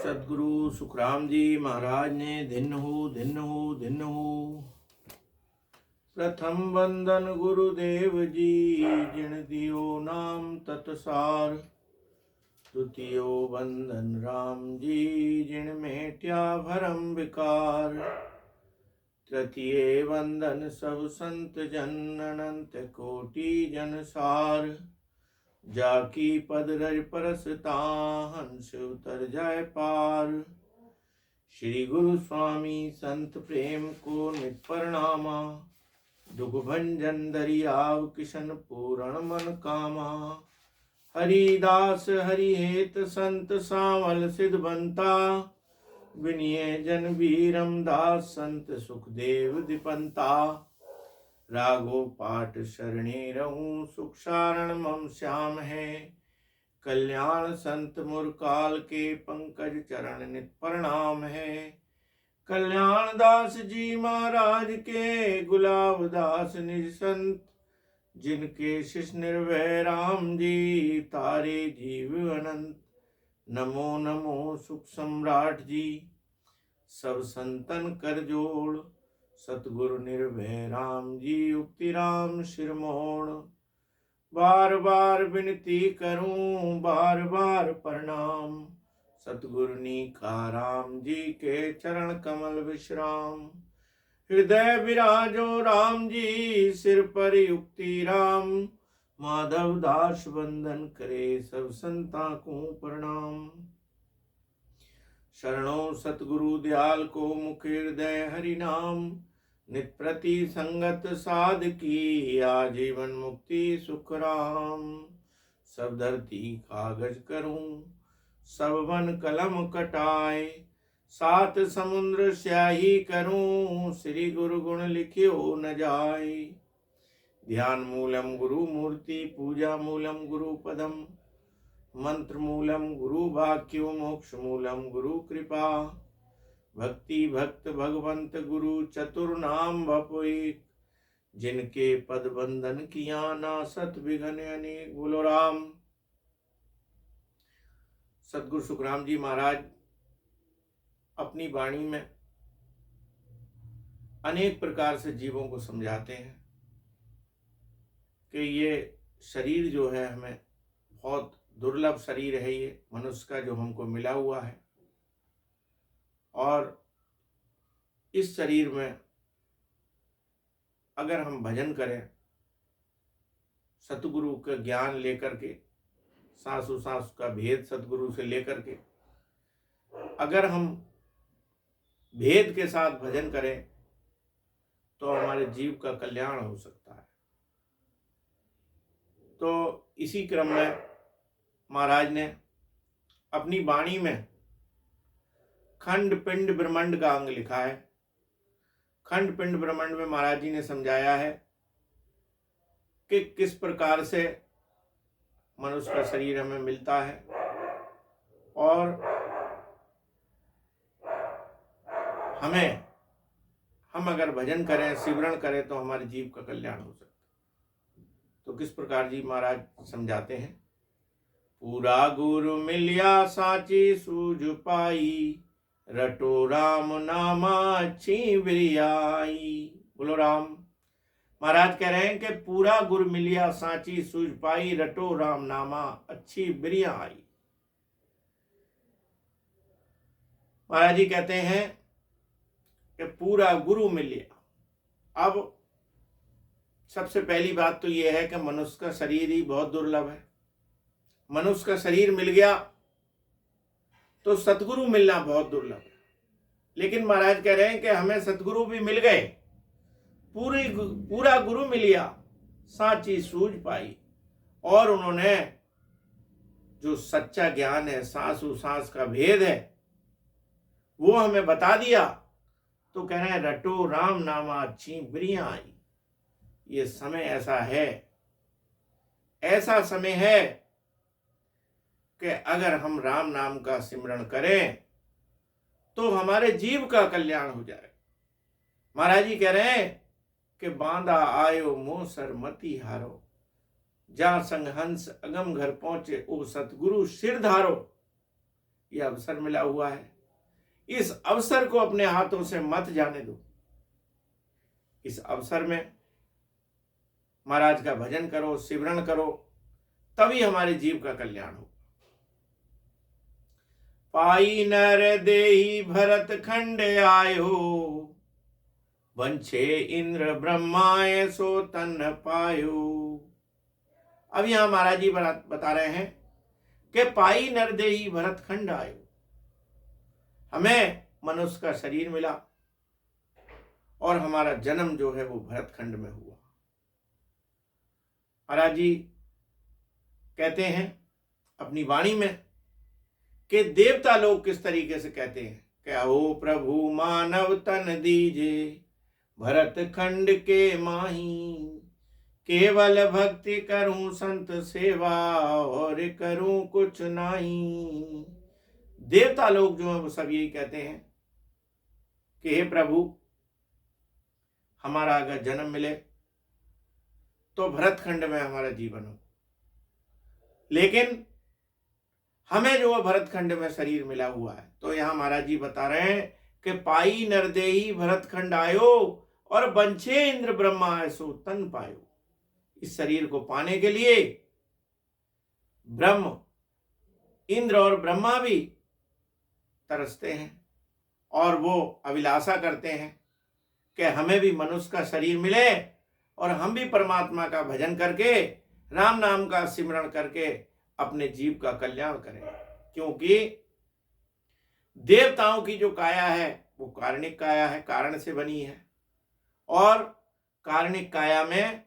सतगुरु सुखराम जी महाराज ने दिन हो प्रथम वंदन गुरुदेव जी जिन दियो नाम तत्सार। द्वितीयो वंदन राम जी जिन मेट्या भरम विकार। तृतीय वंदन सब संत जन अनंत कोटि जन सार। जाकी पद रज परसता हंस उतर जाय पार। श्री गुरु स्वामी संत प्रेम को नित प्रणामा। दुख भंजन दरियाव किशन पूरण मन कामा। हरिदास हरिहेत संत सावल सिद्ध बनता। विनय जन वीरम दास संत सुखदेव दिपंता। रागो पाठ शरणे रहूं सुख सारण मम श्याम है। कल्याण संत मुरकाल के पंकज चरण नित प्रणाम है। कल्याण दास जी महाराज के गुलाब दास निज संत। जिनके शिष निर्भय राम जी तारे जीव अनंत। नमो नमो सुख सम्राट जी सब संतन कर जोड़। सतगुरु निर्भय राम जी उक्ति राम शिरमोड़। बार बार विनती करूं बार बार प्रणाम। सतगुरु का राम जी के चरण कमल विश्राम। हृदय विराजो राम जी सिर पर युक्ति राम। माधव दास वंदन करे सब संता को प्रणाम। शरणों सतगुरु दयाल को मुख हृदय हरि नाम। नित प्रति संगत साध की आजीवन मुक्ति सुख राम। सब धरती कागज करूं सब वन कलम कटाए। सात समुद्र स्याही करूं श्री गुरु गुण लिखियो न जाए। ध्यान मूलम गुरु मूर्ति पूजा मूलम गुरु पदम। मंत्र मूलम गुरु वाक्यो मोक्ष मूलम गुरु कृपा। भक्ति भक्त भगवंत गुरु चतुर नाम बपुई। जिनके पद बंधन किया ना सत विघन अनेक। बोलो राम। सतगुरु सुखराम जी महाराज अपनी वाणी में अनेक प्रकार से जीवों को समझाते हैं कि ये शरीर जो है हमें बहुत दुर्लभ शरीर है। ये मनुष्य का जो हमको मिला हुआ है और इस शरीर में अगर हम भजन करें सतगुरु का ज्ञान लेकर के सांसों सांस का भेद सतगुरु से लेकर के अगर हम भेद के साथ भजन करें तो हमारे जीव का कल्याण हो सकता है। तो इसी क्रम में महाराज ने अपनी वाणी में खंड पिंड ब्रह्मांड का अंग लिखा है। खंड पिंड ब्रह्मांड में महाराज जी ने समझाया है कि किस प्रकार से मनुष्य का शरीर हमें मिलता है और हम अगर भजन करें सिमरन करें तो हमारे जीव का कल्याण हो सकता है। तो किस प्रकार जी महाराज समझाते हैं। पूरा गुरु मिलिया साची सूझ पाई। रटो राम नामा अच्छी बिरियाई। बोलो राम। महाराज कह रहे हैं कि पूरा गुरु मिलिया साची सूझ पाई। रटो राम नामा अच्छी बिरिया आई। महाराज जी कहते हैं कि पूरा गुरु मिलिया। अब सबसे पहली बात तो यह है कि मनुष्य का शरीर ही बहुत दुर्लभ है। मनुष्य का शरीर मिल गया तो सतगुरु मिलना बहुत दुर्लभ है। लेकिन महाराज कह रहे हैं कि हमें सतगुरु भी मिल गए। पूरा गुरु मिलिया साची सूझ पाई। और उन्होंने जो सच्चा ज्ञान है सांसों सांस का भेद है वो हमें बता दिया। तो कह रहे हैं रटो राम नामा अच्छी बिरिया आई। ये समय ऐसा है, ऐसा समय है कि अगर हम राम नाम का सिमरन करें तो हमारे जीव का कल्याण हो जाए। महाराज जी कह रहे हैं कि बांधा आयो मोह सर मति हारो। जा संग हंस अगम घर पहुंचे ओ सतगुरु सिर धारो। ये अवसर मिला हुआ है, इस अवसर को अपने हाथों से मत जाने दो। इस अवसर में महाराज का भजन करो, सिमरन करो, तभी हमारे जीव का कल्याण हो। पाई नर देहि भरत खंड आयो, वंशे इंद्र ब्रह्माय सो तन पायो। अब यहां महाराज जी बता रहे हैं कि पाई नर देहि भरत खंड आयो, हमें मनुष्य का शरीर मिला और हमारा जन्म जो है वो भरत खंड में हुआ। महाराज जी कहते हैं अपनी वाणी में कि देवता लोग किस तरीके से कहते हैं, क्या हो प्रभु मानव तन दीजे, भरत खंड के माही, केवल भक्ति करूं संत सेवा, और करूं कुछ नहीं। देवता लोग जो है वो सब यही कहते हैं कि हे प्रभु, हमारा अगर जन्म मिले तो भरत खंड में हमारा जीवन हो, लेकिन हमें जो भरत खंड में शरीर मिला हुआ है। तो यहां महाराज जी बता रहे हैं कि पाई नरदेही भरत खंड आयो, और बंछे इंद्र ब्रह्मा ऐसो तन पायो। इस शरीर को पाने के लिए ब्रह्म, इंद्र और ब्रह्मा भी तरसते हैं और वो अभिलाषा करते हैं कि हमें भी मनुष्य का शरीर मिले और हम भी परमात्मा का भजन करके, राम नाम का सिमरण करके अपने जीव का कल्याण करें। क्योंकि देवताओं की जो काया है वो कारणिक काया है, कारण से बनी है, और कारणिक काया में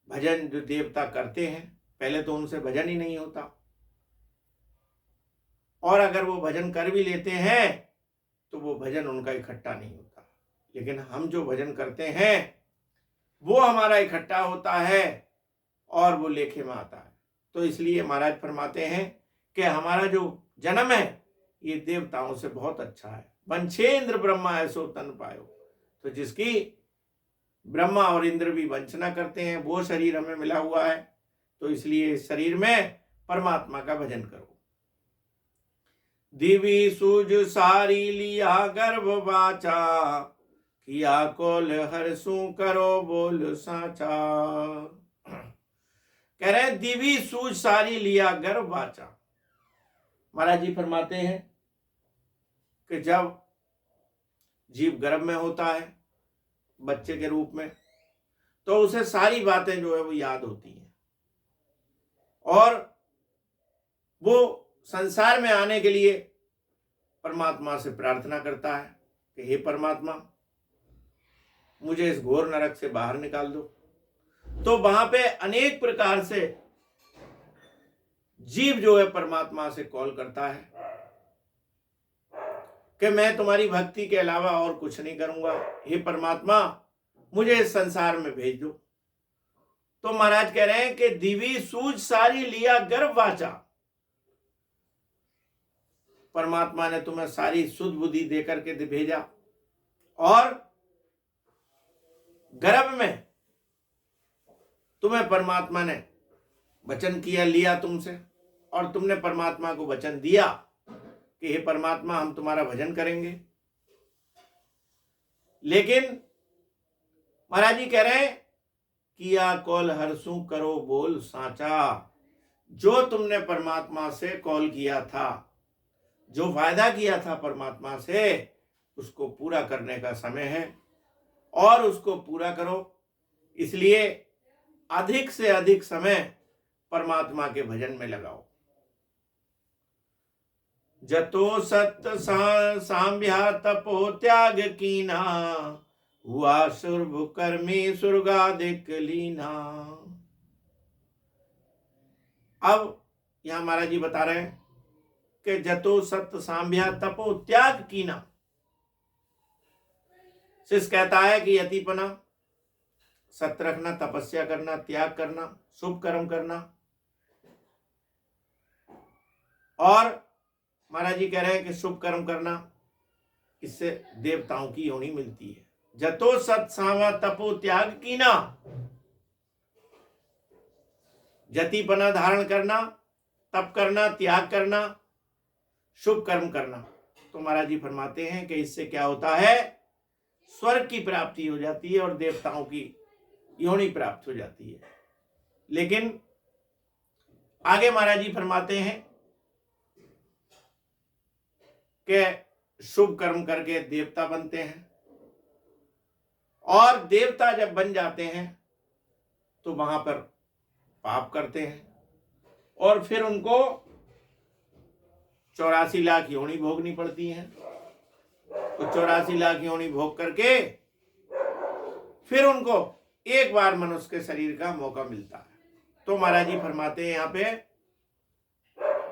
भजन जो देवता करते हैं, पहले तो उनसे भजन ही नहीं होता, और अगर वो भजन कर भी लेते हैं तो वो भजन उनका इकट्ठा नहीं होता। लेकिन हम जो भजन करते हैं वो हमारा इकट्ठा होता है और वो लेखे में आता है। तो इसलिए महाराज फरमाते हैं कि हमारा जो जन्म है ये देवताओं से बहुत अच्छा है। वंशे इंद्र ब्रह्मा ऐसो तन पायो, तो जिसकी ब्रह्मा और इंद्र भी वंचना करते हैं वो शरीर हमें मिला हुआ है। तो इसलिए इस शरीर में परमात्मा का भजन करो। दिवी सूज सारी लिया गर्भ वाचा, किया कोल हरसू करो बोल साचा। कह रहे दिवी सूज सारी लिया गर्भ वाचा। महाराज जी फरमाते हैं कि जब जीव गर्भ में होता है बच्चे के रूप में, तो उसे सारी बातें जो है वो याद होती हैं, और वो संसार में आने के लिए परमात्मा से प्रार्थना करता है कि हे परमात्मा, मुझे इस घोर नरक से बाहर निकाल दो। तो वहां पे अनेक प्रकार से जीव जो है परमात्मा से कॉल करता है कि मैं तुम्हारी भक्ति के अलावा और कुछ नहीं करूंगा, हे परमात्मा मुझे इस संसार में भेज दो। तो महाराज कह रहे हैं कि दिवी सूझ सारी लिया गर्भ वाचा। परमात्मा ने तुम्हें सारी शुद्ध बुद्धि देकर के भेजा, और गर्भ में तुम्हें परमात्मा ने वचन किया, लिया तुमसे, और तुमने परमात्मा को वचन दिया कि हे परमात्मा हम तुम्हारा भजन करेंगे। लेकिन महाराज जी कह रहे हैं किया कॉल हरसू करो बोल साचा। जो तुमने परमात्मा से कॉल किया था, जो वायदा किया था परमात्मा से, उसको पूरा करने का समय है और उसको पूरा करो। इसलिए अधिक से अधिक समय परमात्मा के भजन में लगाओ। जतो सत्य सांभ्या तपो त्याग कीना, हुआ सुरभ कर्मी सुरगादिक लीना। अब यहां महाराज जी बता रहे हैं कि जतो सत्य सांभ्या तपो त्याग कीना। शिष्य कहता है कि यतिपना, सत्य रखना, तपस्या करना, त्याग करना, शुभ कर्म करना। और महाराज जी कह रहे हैं कि शुभ कर्म करना, इससे देवताओं की योनि मिलती है। जतो सत सांवा तपो त्याग कीना, जतिपना धारण करना, तप करना, त्याग करना, शुभ कर्म करना। तो महाराज जी फरमाते हैं कि इससे क्या होता है, स्वर्ग की प्राप्ति हो जाती है और देवताओं की योनि प्राप्त हो जाती है। लेकिन आगे महाराज जी फरमाते हैं कि शुभ कर्म करके देवता बनते हैं, और देवता जब बन जाते हैं तो वहां पर पाप करते हैं और फिर उनको 84 लाख योनि भोगनी पड़ती हैं। तो 84 लाख योनि भोग करके फिर उनको एक बार मनुष्य के शरीर का मौका मिलता है। तो महाराज जी फरमाते हैं यहाँ पे,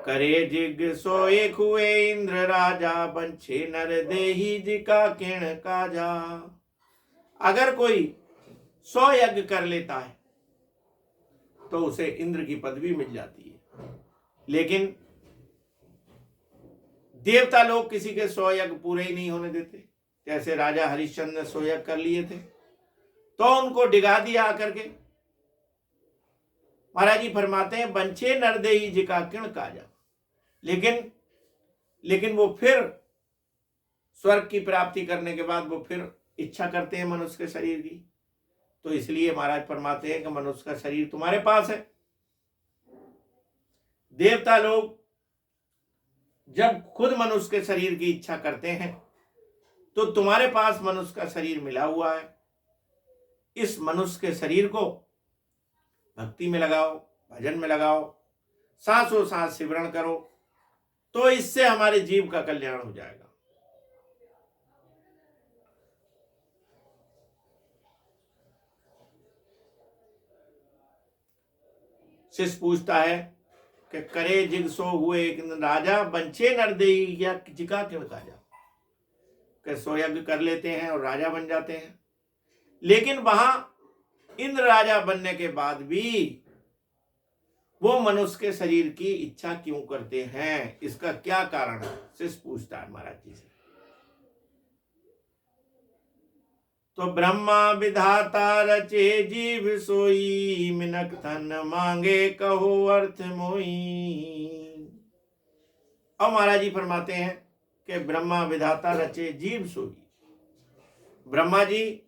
करे जिग सो एक हुए इंद्र राजा, बंछे नर देही जिका किण काजा। अगर कोई 100 यज्ञ कर लेता है तो उसे इंद्र की पदवी मिल जाती है। लेकिन देवता लोग किसी के 100 यज्ञ पूरे ही नहीं होने देते। जैसे राजा हरिश्चंद्र ने 100 यज्ञ कर लिए थे तो उनको डिगा दिया आकर के। महाराज जी फरमाते हैं, बंछे नरदेही जिका किण काजा। लेकिन वो फिर स्वर्ग की प्राप्ति करने के बाद वो फिर इच्छा करते हैं मनुष्य के शरीर की। तो इसलिए महाराज फरमाते हैं कि मनुष्य का शरीर तुम्हारे पास है। देवता लोग जब खुद मनुष्य के शरीर की इच्छा करते हैं तो तुम्हारे पास मनुष्य का शरीर मिला हुआ है। इस मनुष्य के शरीर को भक्ति में लगाओ, भजन में लगाओ, सांसों सांस सिमरण करो, तो इससे हमारे जीव का कल्याण हो जाएगा। शिष्य पूछता है कि करे जिग सो हुए एक राजा, बंछे नरदेही या जिका किण काजा। कि 100 यज्ञ कर लेते हैं और राजा बन जाते हैं, लेकिन वहां इंद्र राजा बनने के बाद भी वो मनुष्य के शरीर की इच्छा क्यों करते हैं, इसका क्या कारण है? शिष्य पूछता है महाराज जी से। तो ब्रह्मा विधाता रचे जीव सोई, मिनक धन मांगे कहो अर्थ मोई। अब महाराज जी फरमाते हैं कि ब्रह्मा विधाता रचे जीव सोई। ब्रह्मा जी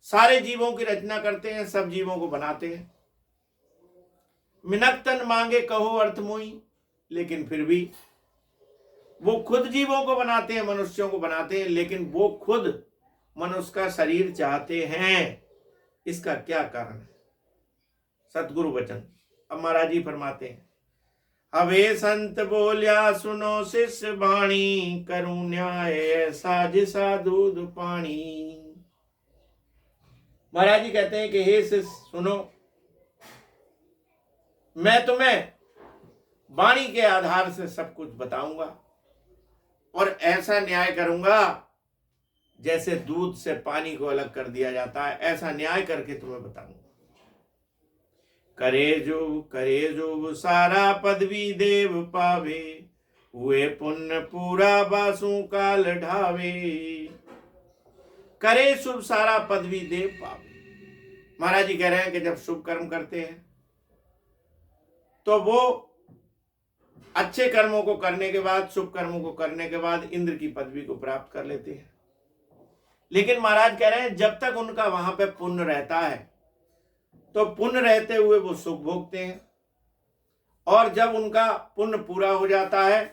सारे जीवों की रचना करते हैं, सब जीवों को बनाते हैं। मिनक तन मांगे कहो अर्थ मोई, लेकिन फिर भी वो खुद जीवों को बनाते हैं, मनुष्यों को बनाते हैं, लेकिन वो खुद मनुष्य का शरीर चाहते हैं। इसका क्या कारण है? सतगुरु वचन। अब महाराज जी फरमाते हैं, अवे संत बोलिया सुनो शिष्य वाणी, करूं न्याय ऐसा जिसा दूध पानी। महाराज जी कहते हैं कि हे शिष्य सुनो, मैं तुम्हें वाणी के आधार से सब कुछ बताऊंगा और ऐसा न्याय करूंगा जैसे दूध से पानी को अलग कर दिया जाता है, ऐसा न्याय करके तुम्हें बताऊंगा। करे जो सारा पदवी देव पावे, हुए पुण्य पूरा बासु काल ढावे। करे शुभ सारा पदवी देव पावे। महाराज जी कह रहे हैं कि जब शुभ कर्म करते हैं तो वो अच्छे कर्मों को करने के बाद, शुभ कर्मों को करने के बाद इंद्र की पदवी को प्राप्त कर लेते हैं। लेकिन महाराज कह रहे हैं जब तक उनका वहां पे पुण्य रहता है तो पुण्य रहते हुए वो सुख भोगते हैं, और जब उनका पुण्य पूरा हो जाता है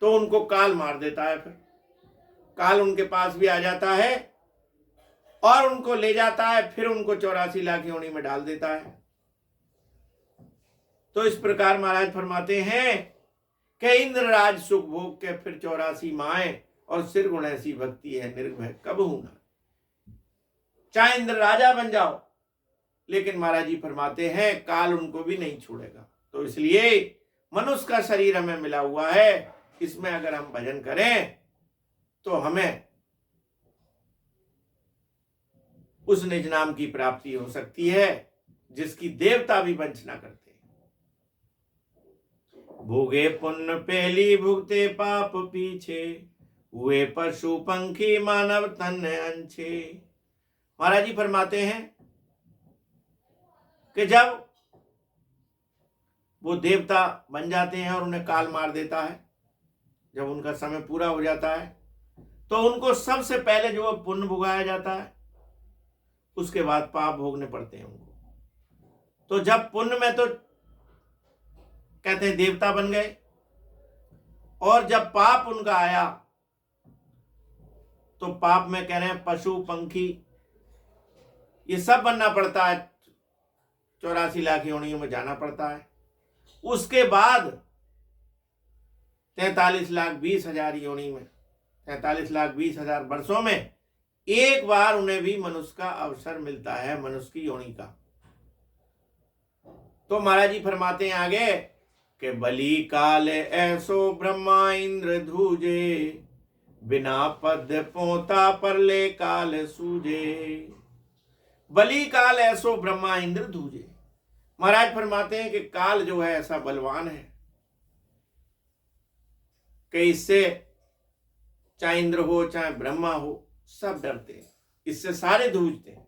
तो उनको काल मार देता है। फिर काल उनके पास भी आ जाता है और उनको ले जाता है, फिर उनको 84 लाख योनि में डाल देता है। तो इस प्रकार महाराज फरमाते हैं कि इंद्रराज सुख भोग के फिर 84 माए, और सिर गुण ऐसी भक्ति है निर्भय कब होना। चाहे इंद्र राजा बन जाओ, लेकिन महाराज जी फरमाते हैं काल उनको भी नहीं छोड़ेगा। तो इसलिए मनुष्य का शरीर हमें मिला हुआ है, इसमें अगर हम भजन करें तो हमें उस निज नाम की प्राप्ति हो सकती है जिसकी देवता भी वंचना करते हैं। भोगे पुण्य पहली भुगते पाप पीछे, हुए पशु पंखी मानव तन अंछे। महाराज जी फरमाते हैं कि जब वो देवता बन जाते हैं और उन्हें काल मार देता है। जब उनका समय पूरा हो जाता है तो उनको सबसे पहले जो पुण्य भुगाया जाता है, उसके बाद पाप भोगने पड़ते हैं उनको। तो जब पुण्य में तो कहते हैं देवता बन गए, और जब पाप उनका आया तो पाप में कह रहे हैं पशु पंखी ये सब बनना पड़ता है, 84 लाख योनियों में जाना पड़ता है। उसके बाद 43,20,000 योनि में, 43,20,000 वर्षों में एक बार उन्हें भी मनुष्य का अवसर मिलता है, मनुष्य की योनि का। तो महाराज जी फरमाते हैं आगे कि बलि काल ऐसो ब्रह्मा इंद्र धूजे, बिना पद पोता परले काल सूझे। बलि काल ऐसो ब्रह्मा इंद्र धूजे। महाराज फरमाते हैं कि काल जो है ऐसा बलवान है कि इससे चाहे इंद्र हो चाहे ब्रह्मा हो सब डरते हैं, इससे सारे धूजते हैं।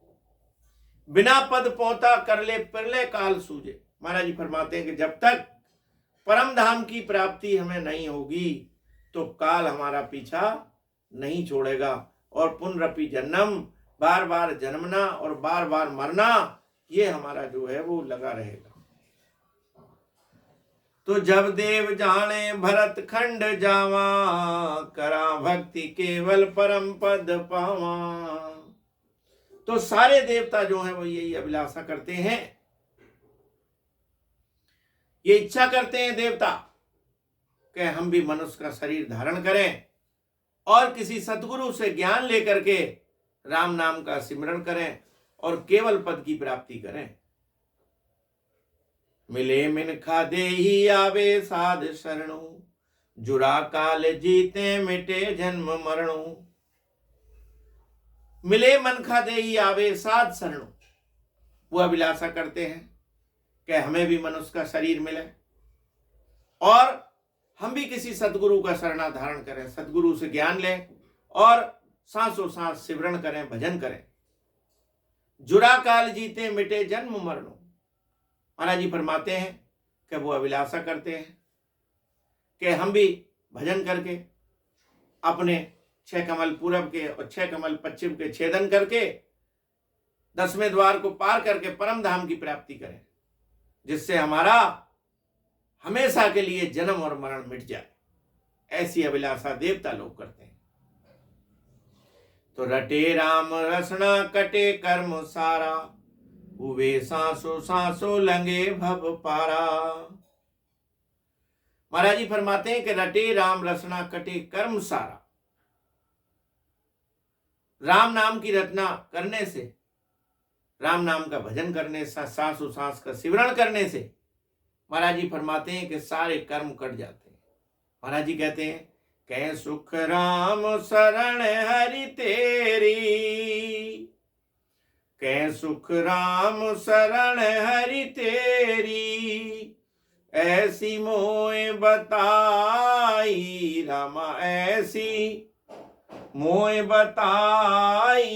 बिना पद पोता कर ले परले काल सूझे। महाराज जी फरमाते हैं कि जब तक परम धाम की प्राप्ति हमें नहीं होगी तो काल हमारा पीछा नहीं छोड़ेगा, और पुनरपि जन्म, बार बार जन्मना और बार बार मरना, ये हमारा जो है वो लगा रहेगा। तो जब देव जाने भरत खंड जावा, करा भक्ति केवल परम पद पावा। तो सारे देवता जो हैं वो यही अभिलाषा करते हैं, ये इच्छा करते हैं देवता कि हम भी मनुष्य का शरीर धारण करें और किसी सतगुरु से ज्ञान लेकर के राम नाम का सिमरण करें और केवल पद की प्राप्ति करें। मिले मिनखा देही आवे साध शरणु, जुरा काल जीते मिटे जन्म मरणु। मिले मनखा देही आवे साध शरणु, वो अभिलाषा करते हैं कि हमें भी मनुष्य का शरीर मिले और हम भी किसी सतगुरु का शरणा धारण करें, सतगुरु से ज्ञान लें और सांसों सांस सिमरण करें, भजन करें। जुरा काल जीते मिटे जन्म मरणु। महाराज जी फरमाते हैं कि वो अभिलाषा करते हैं कि हम भी भजन करके अपने 6 कमल पूरब के और 6 कमल पश्चिम के छेदन करके 10वें द्वार को पार करके परम धाम की प्राप्ति करें, जिससे हमारा हमेशा के लिए जन्म और मरण मिट जाए। ऐसी अभिलाषा देवता लोग करते हैं। तो रटे राम रसना कटे कर्म सारा, हुए सांसों सांसों लंगे भव पारा। महाराज जी फरमाते हैं कि रटे राम रसना कटे कर्म सारा। राम नाम की रचना करने से, राम नाम का भजन करने से, सांसों सांस का सिमरण करने से महाराज जी फरमाते हैं कि सारे कर्म कट जाते हैं। महाराज जी कहते हैं कै सुख राम शरण हरि तेरी, कै सुख राम शरण हरि तेरी। ऐसी मोए बताई रामा, ऐसी मोए बताई।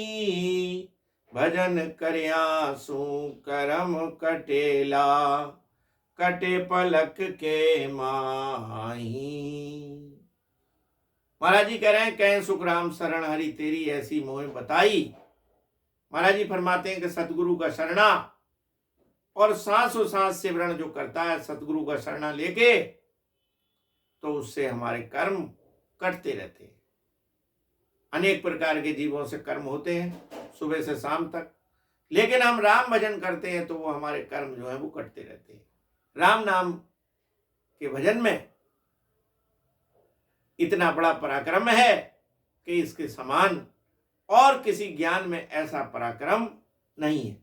भजन करया सु करम कटेला, कटे पलक के माही। महाराज जी कह रहे हैं कह सुख राम शरण हरि तेरी, ऐसी मोह बताई। महाराज जी फरमाते हैं कि सतगुरु का शरणा और सांसों सांस सिमरण जो करता है सतगुरु का शरणा लेके, तो उससे हमारे कर्म कटते रहते हैं। अनेक प्रकार के जीवों से कर्म होते हैं सुबह से शाम तक, लेकिन हम राम भजन करते हैं तो वो हमारे कर्म जो है वो कटते रहते हैं। राम नाम के भजन में इतना बड़ा पराक्रम है कि इसके समान और किसी ज्ञान में ऐसा पराक्रम नहीं है।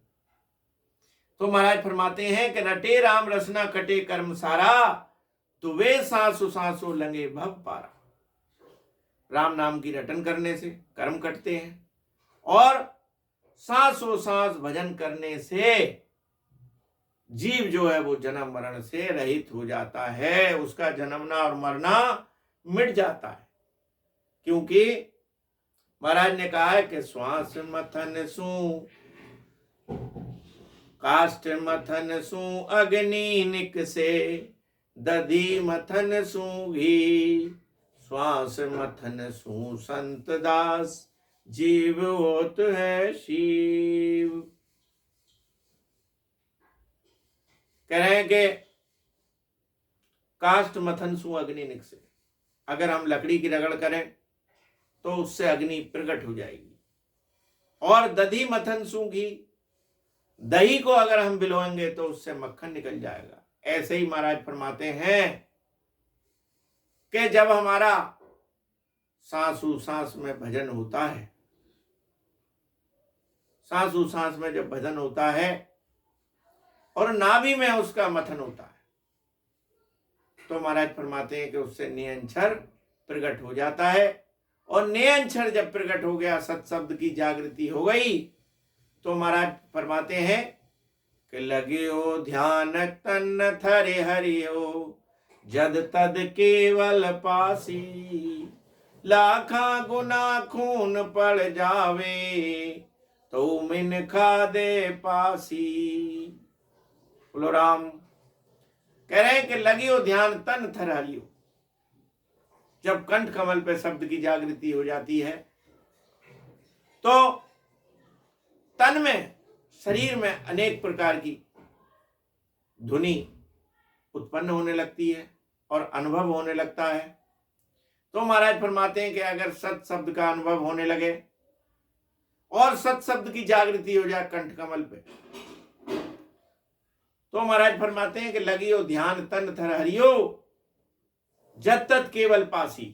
तो महाराज फरमाते हैं कि रटे राम रसना कटे कर्म सारा, तो वे सांसों सांसों लंगे भव पारा। राम नाम की रटन करने से कर्म कटते हैं और सांसों सांस भजन करने से जीव जो है वो जन्म मरण से रहित हो जाता है, उसका जन्मना और मरना मिट जाता है। क्योंकि महाराज ने कहा है कि श्वास मथन सु काष्ठ मथन सु अग्नि निकसे, दधी मथन सु घी, श्वास मथन सु संत दास, जीव होत है शिव। कह रहे हैं कि काष्ठ मथन सु अग्नि निकसे, अगर हम लकड़ी की रगड़ करें तो उससे अग्नि प्रकट हो जाएगी। और दधी मथन सु घी, दही को अगर हम बिलोएंगे तो उससे मक्खन निकल जाएगा। ऐसे ही महाराज फरमाते हैं कि जब हमारा सांसू सांस में भजन होता है, सांसू सांस में जब भजन होता है और नाभि में उसका मथन होता है, तो महाराज फरमाते हैं कि उससे नियंछर प्रकट हो जाता है। और नियंछर जब प्रकट हो गया, सत शब्द की जागृति हो गई, तो महाराज फरमाते हैं कि लगियो ध्यान तन थरे हरियो, जद तद केवल पासी, लाखा गुना खून पड़ जावे, तो मिन खा दे पासी। बोलो राम। कह रहे हैं कि लगियो ध्यान तन थर हरियो, जब कंठ कमल पे शब्द की जागृति हो जाती है तो तन में, शरीर में अनेक प्रकार की ध्वनि उत्पन्न होने लगती है और अनुभव होने लगता है। तो महाराज फरमाते हैं कि अगर सत शब्द का अनुभव होने लगे और सत शब्द की जागृति हो जाए कंठ कमल पे, तो महाराज फरमाते हैं कि लगियो ध्यान तन थर हरियो, जब तक केवल पासी।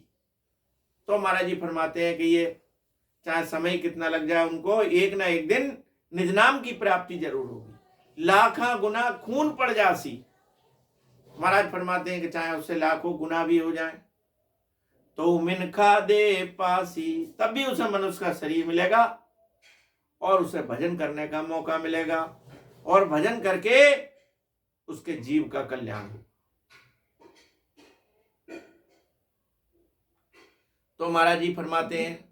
तो महाराज जी फरमाते हैं कि ये चाहे समय कितना लग जाए, उनको एक ना एक दिन निज नाम की प्राप्ति जरूर होगी। लाखा गुना खून पड़ जासी, महाराज फरमाते हैं कि चाहे उससे लाखों गुना भी हो जाए तो मिनखा दे पासी, तब भी उसे मनुष्य का शरीर मिलेगा और उसे भजन करने का मौका मिलेगा और भजन करके उसके जीव का कल्याण हो। तो महाराज जी फरमाते हैं,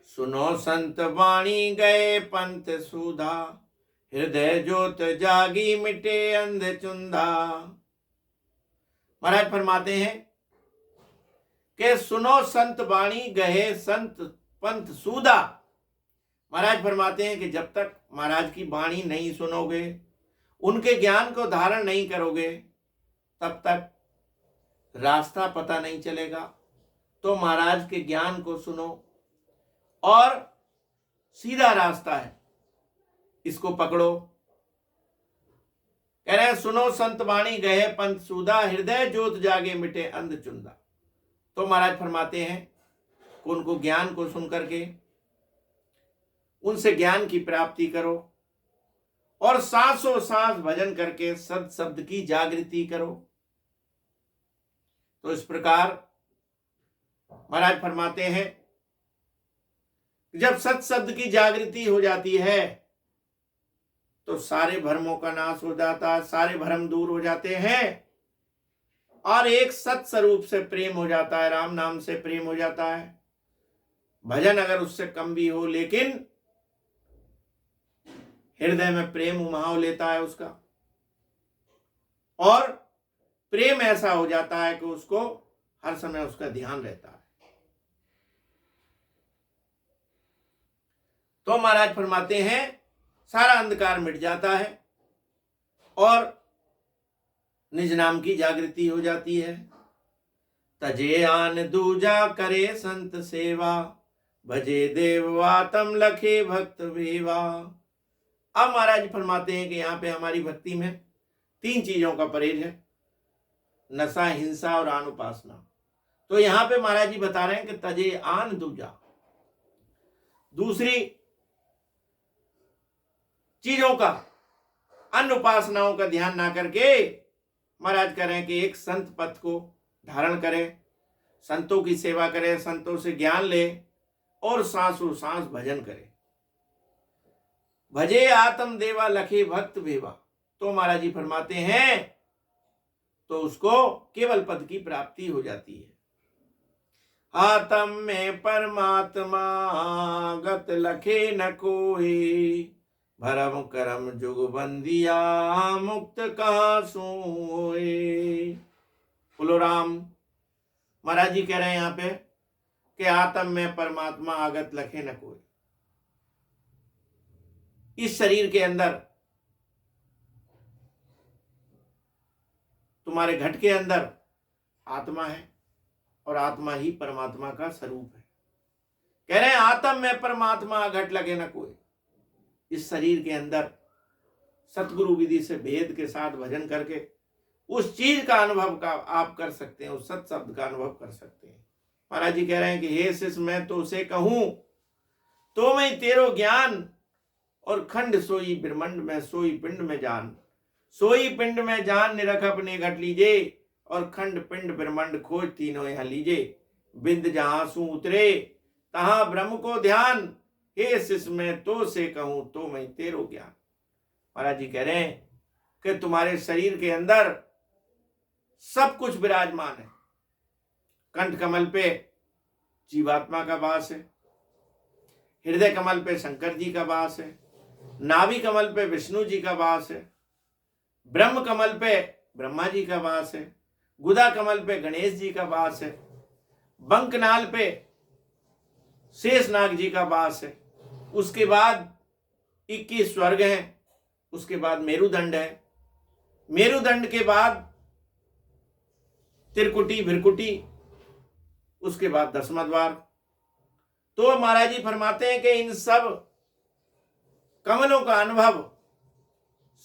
सुनो संत वाणी गए पंथ सुधा, हृदय ज्योत जागी मिटे अंध चुंधा। महाराज फरमाते हैं कि सुनो संत वाणी गए संत पंथ सुधा। महाराज फरमाते हैं कि जब तक महाराज की वाणी नहीं सुनोगे, उनके ज्ञान को धारण नहीं करोगे, तब तक रास्ता पता नहीं चलेगा। तो महाराज के ज्ञान को सुनो और सीधा रास्ता है, इसको पकड़ो। कह रहे हैं सुनो संत वाणी गए पंथ सुधा, हृदय ज्योत जागे मिटे अंध चुंदा। तो महाराज फरमाते हैं कि उनको ज्ञान को सुन करके उनसे ज्ञान की प्राप्ति करो और सांसों सांस भजन करके सत शब्द की जागृति करो। तो इस प्रकार महाराज फरमाते हैं जब सत शब्द की जागृति हो जाती है तो सारे भ्रमों का नाश हो जाता है, सारे भ्रम दूर हो जाते हैं और एक सत स्वरूप से प्रेम हो जाता है, राम नाम से प्रेम हो जाता है। भजन अगर उससे कम भी हो, लेकिन हृदय में प्रेम उमाव लेता है उसका, और प्रेम ऐसा हो जाता है कि उसको हर समय उसका ध्यान रहता है। तो महाराज फरमाते हैं सारा अंधकार मिट जाता है और निज नाम की जागृति हो जाती है। तजे आन दूजा करे संत सेवा, भजे देववातम लखे भक्त वेवा। अब महाराज फरमाते हैं कि यहाँ पे हमारी भक्ति में 3 चीजों का परहेज है, नशा, हिंसा और अनुपासना। तो यहाँ पे महाराज जी बता रहे हैं कि तजे आन दूजा, दूसरी चीजों का, अन्य उपासनाओं का ध्यान ना करके महाराज कह रहे हैं कि एक संत पथ को धारण करें, संतों की सेवा करें, संतों से ज्ञान ले और सांसों सांस भजन करें। भजे आत्म देवा लखे भक्त भेवा। तो महाराज जी फरमाते हैं तो उसको केवल पद की प्राप्ति हो जाती है। आत्म में परमात्मा गत लखे न कोई, भरम करम जुग बंदिया मुक्त कहाँ सोए। बोलो राम। महाराज जी कह रहे हैं यहाँ पे कि आत्म में परमात्मा आगत लखे न कोई। इस शरीर के अंदर, तुम्हारे घट के अंदर आत्मा है और आत्मा ही परमात्मा का स्वरूप है। कह रहे हैं आत्म में परमात्मा घट लगे न कोई। इस शरीर के अंदर सतगुरु विधि से भेद के साथ भजन करके उस चीज का अनुभव का आप कर सकते हैं, उस सत शब्द का अनुभव कर सकते हैं। महाराज जी कह रहे हैं कि हे शिष्य मैं तो उसे कहूं तो मैं तेरो ज्ञान और खंड सोई ब्रह्मंड में सोई पिंड में जान। सोई पिंड में जान निरख अपने घट लीजे और खंड पिंड ब्रह्मंड खोज तीनों यहां लीजे। बिंद जहां सू उतरे तहां ब्रह्म को ध्यान। हे शिष्य मैं तो से कहूं तो मैं तेरो ज्ञान। महाराज जी कह रहे हैं कि तुम्हारे शरीर के अंदर सब कुछ विराजमान है। कंठ कमल पे जीवात्मा का वास है, हृदय कमल पे शंकर जी का वास है, नाभि कमल पे विष्णु जी का वास है, ब्रह्म कमल पे ब्रह्मा जी का वास है, गुदा कमल पे गणेश जी का वास है, बंकनाल पे शेषनाग जी का वास है। उसके बाद 21 स्वर्ग हैं, उसके बाद मेरुदंड है, मेरुदंड के बाद त्रिकुटी भृकुटी, उसके बाद 10वां द्वार। तो महाराज जी फरमाते हैं कि इन सब कमलों का अनुभव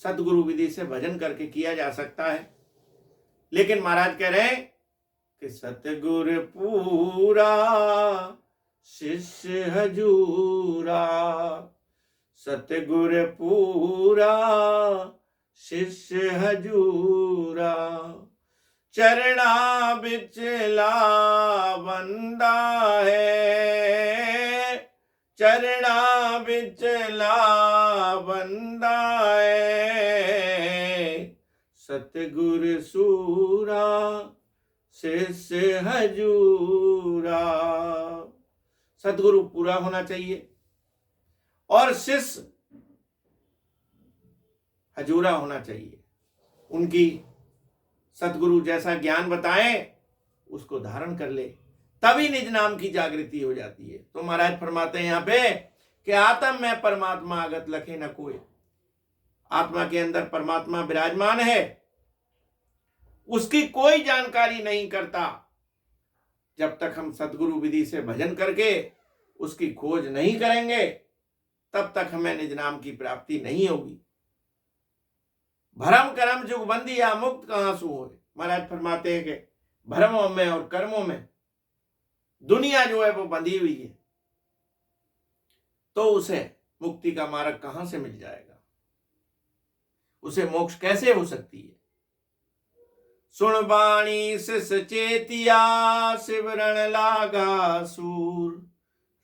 सतगुरु विधि से भजन करके किया जा सकता है। लेकिन महाराज कह रहे हैं कि सतगुर पूरा शिष्य हजूरा। सतगुर पूरा शिष्य हजूरा। चरणा बिचला बंदा है, चरणा बिचला बंदा है। सतगुर सूरा शिष्य हजूरा। सतगुरु पूरा होना चाहिए और शिष्य हजूरा होना चाहिए। उनकी सतगुरु जैसा ज्ञान बताएं उसको धारण कर ले, तभी निज नाम की जागृति हो जाती है। तो महाराज फरमाते हैं यहाँ पे कि आत्म में परमात्मा आगत लखे न कोई। आत्मा के अंदर परमात्मा विराजमान है, उसकी कोई जानकारी नहीं करता जब तक हम सतगुरु विधि से भजन करके उसकी खोज नहीं करेंगे, तब तक हमें निज नाम की प्राप्ति नहीं होगी। भरम कर्म जुगबंदी या मुक्त कहां सू हो। महाराज फरमाते हैं कि भरमों में और कर्मों में दुनिया जो है वो बंधी हुई है, तो उसे मुक्ति का मार्ग कहां से मिल जाएगा, उसे मोक्ष कैसे हो सकती है। सुन बाणी सिस चेतिया शिवरण लागा सूर।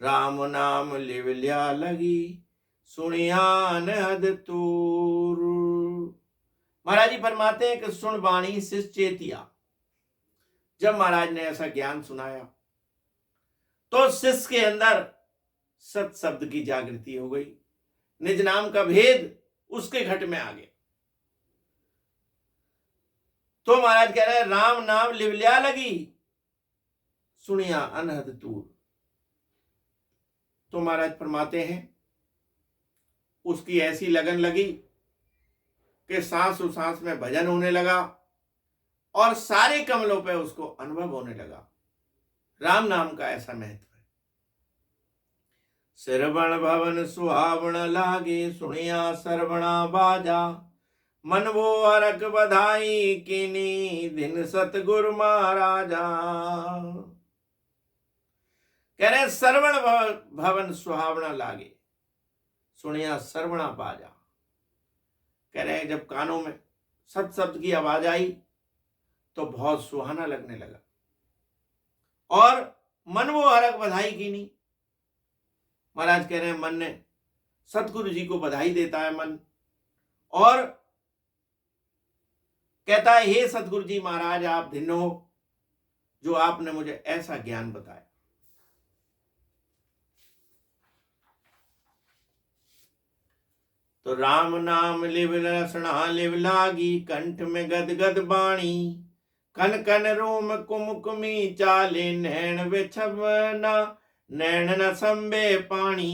राम नाम लिवल्या लगी सुनियान हद तूर। महाराज जी फरमाते हैं कि सुन बाणी शिष चेतिया। जब महाराज ने ऐसा ज्ञान सुनाया तो शिष्य के अंदर सत शब्द की जागृति हो गई, निज नाम का भेद उसके घट में आ गया। तो महाराज कह रहे हैं राम नाम लिवल्या लगी सुनिया अनहद तूर। तो महाराज फरमाते हैं उसकी ऐसी लगन लगी कि सांस सांस में भजन होने लगा और सारे कमलों पे उसको अनुभव होने लगा। राम नाम का ऐसा महत्व है। श्रवण भवन सुहावण लागे सुनिया सरवणा बाजा। मन वो अरक बधाई किनी दिन सतगुरु महाराजा। कह रहे सरवण भवन सुहावना लागे सुनिया सरवणा बाजा। कह रहे हैं जब कानों में सत शब्द की आवाज आई तो बहुत सुहाना लगने लगा और मन वो हरक बधाई की नहीं। महाराज कह रहे हैं मन ने सतगुरु जी को बधाई देता है मन, और कहता है हे सतगुरु जी महाराज आप धन्य हो जो आपने मुझे ऐसा ज्ञान बताया। तो राम नाम लिव रसना लिव लागी, कंठ में गद गद बाणी, कन कन रोम कुम कुमी चाले, नैन विछवना नैन न संबे पानी।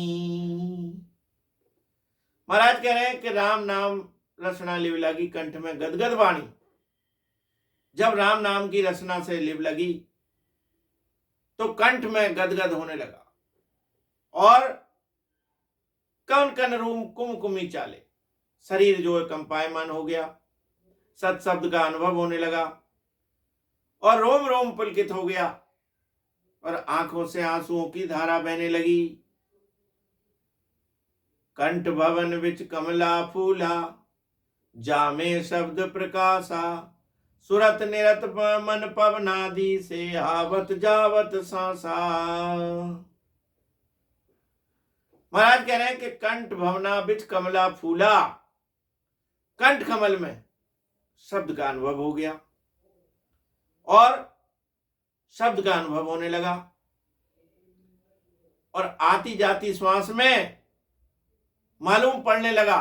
महाराज कह रहे हैं कि राम नाम रसना लिव लगी, कंठ में गदगद वाणी। जब राम नाम की रसना से लिव लगी तो कंठ में गदगद होने लगा, और कन कन रूम कुमकुमी चाले, शरीर जो है कंपायमान हो गया, सत शब्द का अनुभव होने लगा, और रोम रोम पुलकित हो गया, और आंखों से आंसुओं की धारा बहने लगी। कंठ भवन विच कमला फूला, जामे शब्द प्रकाशा, सुरत निरत मन पवनादि, से आवत जावत सांसा। महाराज कह रहे हैं कि कंठ भवना बिच कमला फूला, कंठ कमल में शब्द का अनुभव हो गया, और शब्द का अनुभव होने लगा, और आती जाती श्वास में मालूम पड़ने लगा,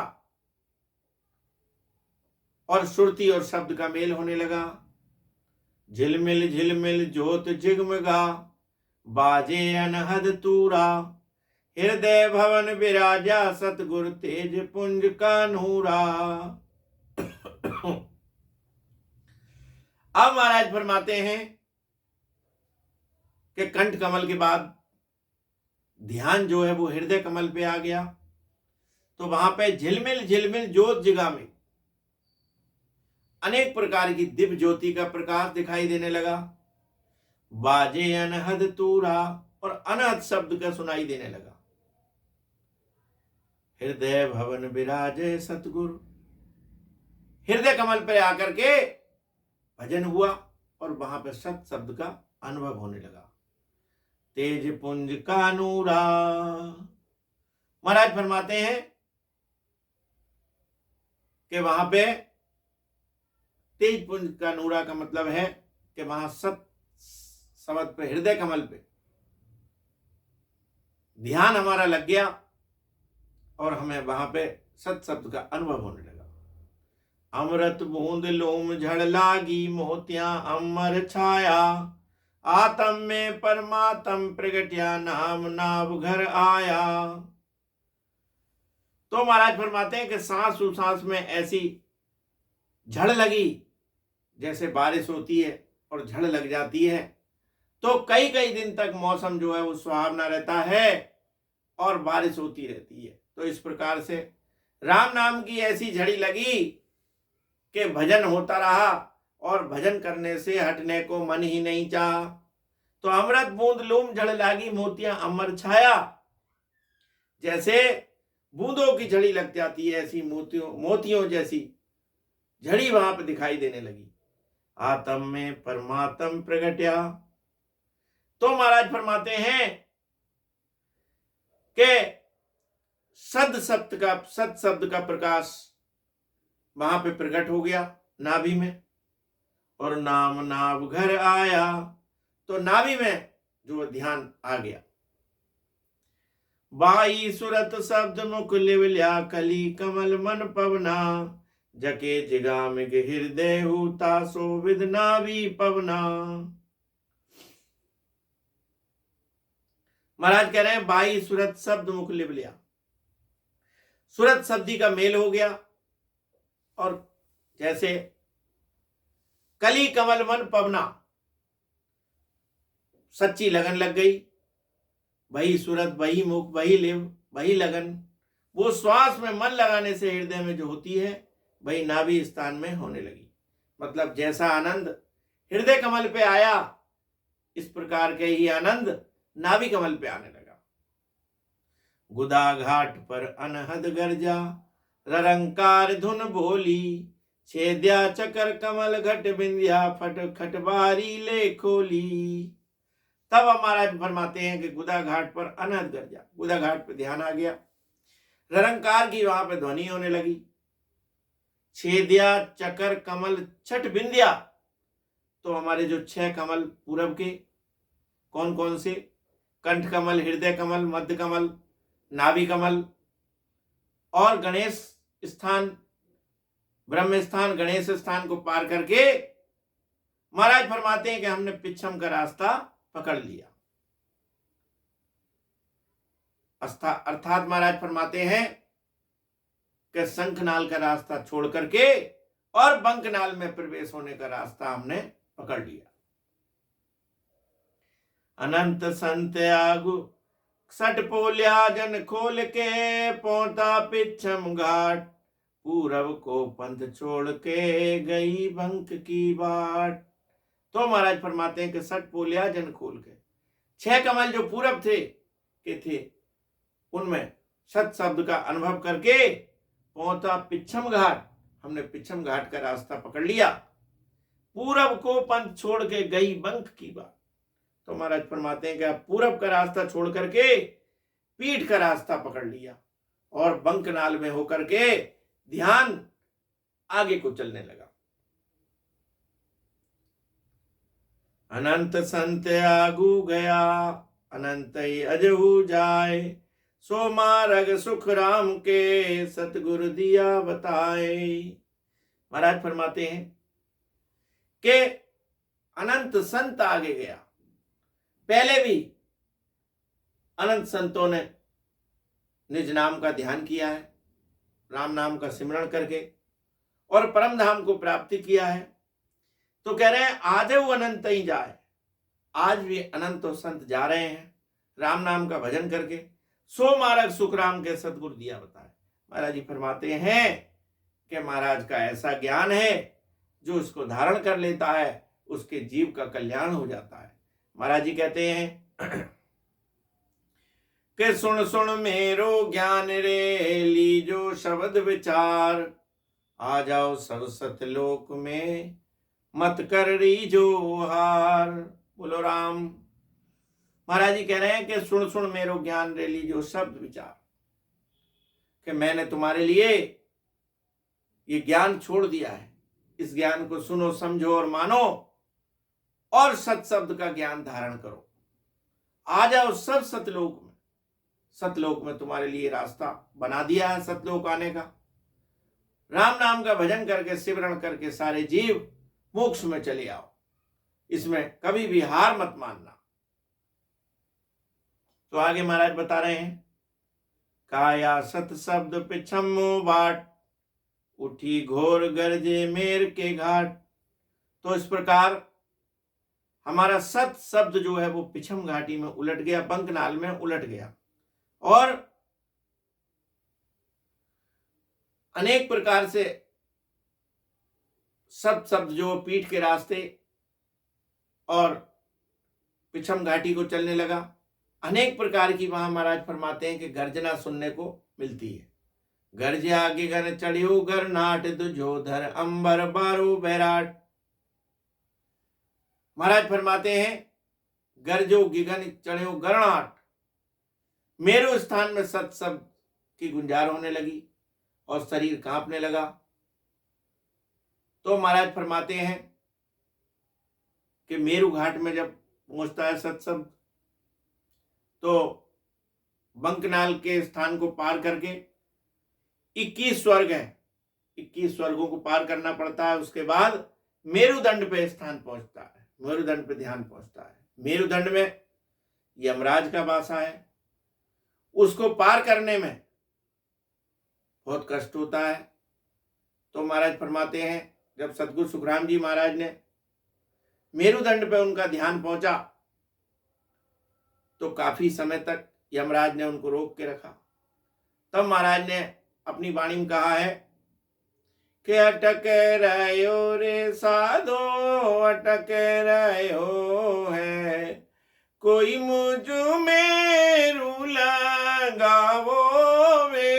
और श्रुति और शब्द का मेल होने लगा। झिलमिल झिलमिल ज्योत जिगमगा, बाजे अनहद तूरा, हृदय भवन विराजा, सतगुरु तेज पुंज का नूरा। अब महाराज फरमाते हैं कि कंठ कमल के बाद ध्यान जो है वो हृदय कमल पे आ गया, तो वहां पे झिलमिल झिलमिल ज्योत जिगा में अनेक प्रकार की दिव्य ज्योति का प्रकाश दिखाई देने लगा। बाजे अनहद तूरा, और अनहद शब्द का सुनाई देने लगा। हृदय भवन विराजे सतगुरु, हृदय कमल पर आकर के भजन हुआ, और वहां पर सत शब्द का अनुभव होने लगा। तेज पुंज का नूरा, महाराज फरमाते हैं कि वहां पे तेज पुंज का नूरा का मतलब है कि वहां सत शब्द पे, हृदय कमल पे ध्यान हमारा लग गया, और हमें वहां पे सत शब्द का अनुभव होने लगा। अमृत बूंद लोम झड़ लागी, मोतियां अमर छाया, आत्म में परमात्म प्रगट्या, नाम नाव घर आया। तो महाराज फरमाते हैं कि सांस सुसांस में ऐसी झड़ लगी, जैसे बारिश होती है और झड़ लग जाती है, तो कई कई दिन तक मौसम जो है वो सुहावना रहता है और बारिश होती रहती है। तो इस प्रकार से राम नाम की ऐसी झड़ी लगी कि भजन होता रहा, और भजन करने से हटने को मन ही नहीं चाहा। तो अमृत बूंद लूम झड़ लागी, मोतियां अमर छाया, जैसे बूंदों की झड़ी लग जाती है, ऐसी मोतियों जैसी झड़ी वहां पर दिखाई देने लगी। आत्म में परमात्म प्रगट्या। तो महाराज फरमाते हैं कि सद शब्द का प्रकाश वहां पे प्रकट हो गया नाभि में, और नाम नाभ घर आया, तो नाभि में जो ध्यान आ गया। बाई सुरत शब्द मुख लिवल्या, कली कमल मन पवना, जके जिगामिग हृदय हुता, सो विद नाभि पवना। महाराज कह रहे हैं बाई सुरत शब्द मुख लिवल्या, सुरत शब्दी का मेल हो गया, और जैसे कली कमल मन पवना, सच्ची लगन लग गई। वही सुरत, वही मुख, वही लिव, वही लगन, वो श्वास में मन लगाने से हृदय में जो होती है वही नाभि स्थान में होने लगी। मतलब जैसा आनंद हृदय कमल पे आया, इस प्रकार के ही आनंद नाभि कमल पे आने लगा। गुदा घाट पर अनहद गर्जा, ररंकार धुन बोली, छेद्या चकर कमल घट बिंदिया, फट खटबारी ले खोली। तब हम महाराज फरमाते हैं कि गुदा घाट पर अनहद गर्जा, गुदा घाट पर ध्यान आ गया, ररंकार की वहां पे ध्वनि होने लगी। छेद्या चकर कमल छठ बिंदिया, तो हमारे जो 6 कमल पूरब के कौन कौन से, कंठ कमल, हृदय कमल, मध्य कमल, नाभि कमल और गणेश स्थान, ब्रह्म स्थान, गणेश स्थान को पार करके महाराज फरमाते हैं कि हमने पिछम का रास्ता पकड़ लिया। अर्थात महाराज फरमाते हैं कि शंखनाल का रास्ता छोड़ करके और बंकनाल में प्रवेश होने का रास्ता हमने पकड़ लिया। अनंत संत आगु सट पोल्या जन खोल के, पहुंचा पिछम घाट, पूरब को पंथ छोड़ के गई बंक की बाट। तो महाराज फरमाते हैं कि सट पोल्या जन खोल के, 6 कमल जो पूरब थे उनमें सत शब्द का अनुभव करके पहुंचा पिछम घाट, हमने पिछम घाट का रास्ता पकड़ लिया। पूरब को पंथ छोड़ के गई बंक की बात। तो महाराज फरमाते हैं कि आप पूरब का रास्ता छोड़ करके पीठ का रास्ता पकड़ लिया और बंकनाल में होकर के ध्यान आगे को चलने लगा। अनंत संत आगू गया, अनंत ही अजहू जाए, सो मार्ग सुख राम के, सतगुरु दिया बताए। महाराज फरमाते हैं कि अनंत संत आगे गया। पहले भी अनंत संतों ने निज नाम का ध्यान किया है, राम नाम का सिमरण करके और परम धाम को प्राप्ति किया है। तो कह रहे हैं आज वो अनंत ही जाए, आज भी अनंत संत जा रहे हैं राम नाम का भजन करके, सो मार्ग सुख राम के, सतगुरु दिया बताए। महाराज जी फरमाते हैं कि महाराज का ऐसा ज्ञान है जो उसको धारण कर लेता है उसके जीव का कल्याण हो जाता है। महाराज जी कहते हैं कि सुन सुन मेरो ज्ञान रे, लीजो शब्द विचार, आ जाओ सब सतलोक में, मत कर रीजो हार। बोलो राम। महाराज जी कह रहे हैं कि सुन सुन मेरो ज्ञान रे, लीजो शब्द विचार, कि मैंने तुम्हारे लिए ये ज्ञान छोड़ दिया है, इस ज्ञान को सुनो समझो और मानो और सत शब्द का ज्ञान धारण करो। आ जाओ सब सतलोक में, सतलोक में तुम्हारे लिए रास्ता बना दिया है सतलोक आने का। राम नाम का भजन करके सिमरण करके सारे जीव मोक्ष में चले आओ, इसमें कभी भी हार मत मानना। तो आगे महाराज बता रहे हैं, काया सत शब्द पिछमो बाट, उठी घोर गरजे मेर के घाट। तो इस प्रकार हमारा सत शब्द जो है वो पिछम घाटी में उलट गया, बंकनाल में उलट गया और अनेक प्रकार से सत शब्द जो पीठ के रास्ते और पिछम घाटी को चलने लगा। अनेक प्रकार की वहां महाराज फरमाते हैं कि गर्जना सुनने को मिलती है। गर्जे आगे गर चढ़ियो गर नाट, दुजोधर अंबर बारो बैराट। महाराज फरमाते हैं गर्जो गिगन चढ़ियो गरनाट, मेरु स्थान में सत शब्द की गुंजार होने लगी और शरीर कांपने लगा। तो महाराज फरमाते हैं कि मेरु घाट में जब पहुंचता है सत शब्द तो बंकनाल के स्थान को पार करके 21 स्वर्ग है, 21 स्वर्गों को पार करना पड़ता है। उसके बाद मेरुदंड पे स्थान पहुंचता है, मेरुदंड पे ध्यान पहुंचता है। मेरुदंड में यमराज का वासा है, उसको पार करने में बहुत कष्ट होता है। तो महाराज फरमाते हैं जब सतगुरु सुखराम जी महाराज ने मेरुदंड पे उनका ध्यान पहुंचा तो काफी समय तक यमराज ने उनको रोक के रखा। तब महाराज ने अपनी वाणी में कहा है कि अटक रहो रे साधो, अटक रहो है, कोई मुझ मेरू लगावो वे,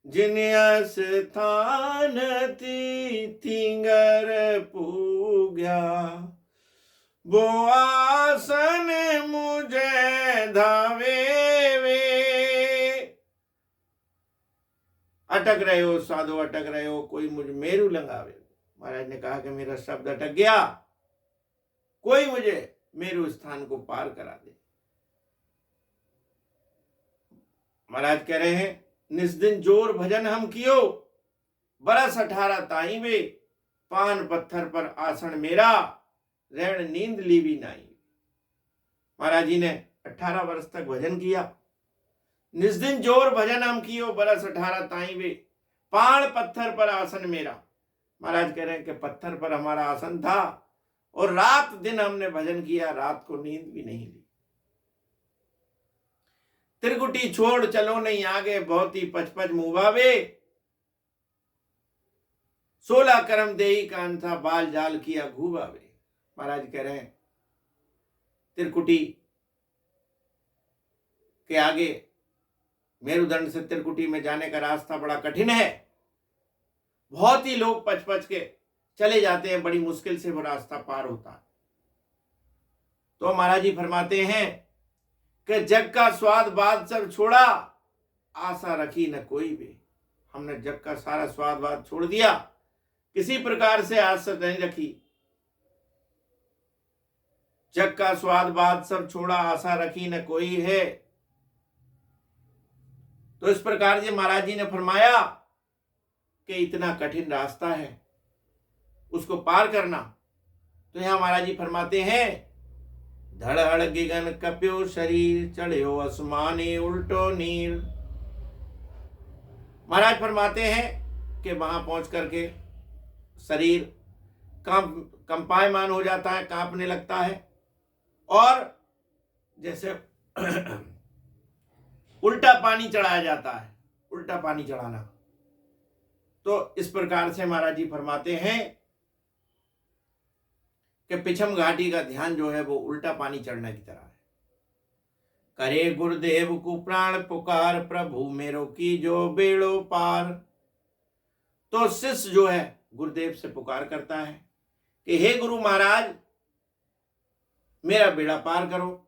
जिन स्थान तीथिंगर पूग्या, वो आसन मुझे धावे वे। अटक रहे हो साधो, अटक रहे हो, कोई मुझ मेरू लगावे। महाराज ने कहा कि मेरा शब्द अटक गया, कोई मुझे मेरू स्थान को पार करा दे। महाराज कह रहे हैं निस दिन जोर भजन हम कियो, बरस 18 ताई वे, पान पत्थर पर आसन मेरा, रैन नींद लीवी नाई। महाराज जी ने 18 वर्ष तक भजन किया। निस दिन जोर भजन हम कियो, बरस 18 ताई वे, पान पत्थर पर आसन मेरा। महाराज कह रहे हैं कि पत्थर पर हमारा आसन था और रात दिन हमने भजन किया, रात को नींद भी नहीं ली। त्रिकुटी छोड़ चलो नहीं आगे, बहुत ही पचपच मुबावे, 16 करम देई कान था, बाल जाल किया घूबावे। महाराज कह रहे हैं त्रिकुटी के आगे, मेरुदंड से त्रिकुटी में जाने का रास्ता बड़ा कठिन है, बहुत ही लोग पच पच के चले जाते हैं, बड़ी मुश्किल से वो रास्ता पार होता है। तो महाराज जी फरमाते हैं कि जग का स्वाद बाद सब छोड़ा, आशा रखी न कोई भी। हमने जग का सारा स्वाद बाद छोड़ दिया, किसी प्रकार से आशा नहीं रखी। जग का स्वाद बाद सब छोड़ा, आशा रखी न कोई है। तो इस प्रकार से महाराज जी ने फरमाया कि इतना कठिन रास्ता है, उसको पार करना। तो यहां महाराज जी फरमाते हैं, धड़हड़ गिगन कप्यो शरीर, चढ़्यो आसमानी उल्टो नीर। महाराज फरमाते हैं कि वहां पहुंच करके शरीर कंपायमान हो जाता है, कांपने लगता है, और जैसे उल्टा पानी चढ़ाया जाता है, उल्टा पानी चढ़ाना। तो इस प्रकार से महाराज जी फरमाते हैं कि पिछम घाटी का ध्यान जो है वो उल्टा पानी चढ़ने की तरह है। करे गुरुदेव को प्राण पुकार, प्रभु मेरो की जो बेड़ो पार। तो शिष्य जो है गुरुदेव से पुकार करता है कि हे गुरु महाराज, मेरा बेड़ा पार करो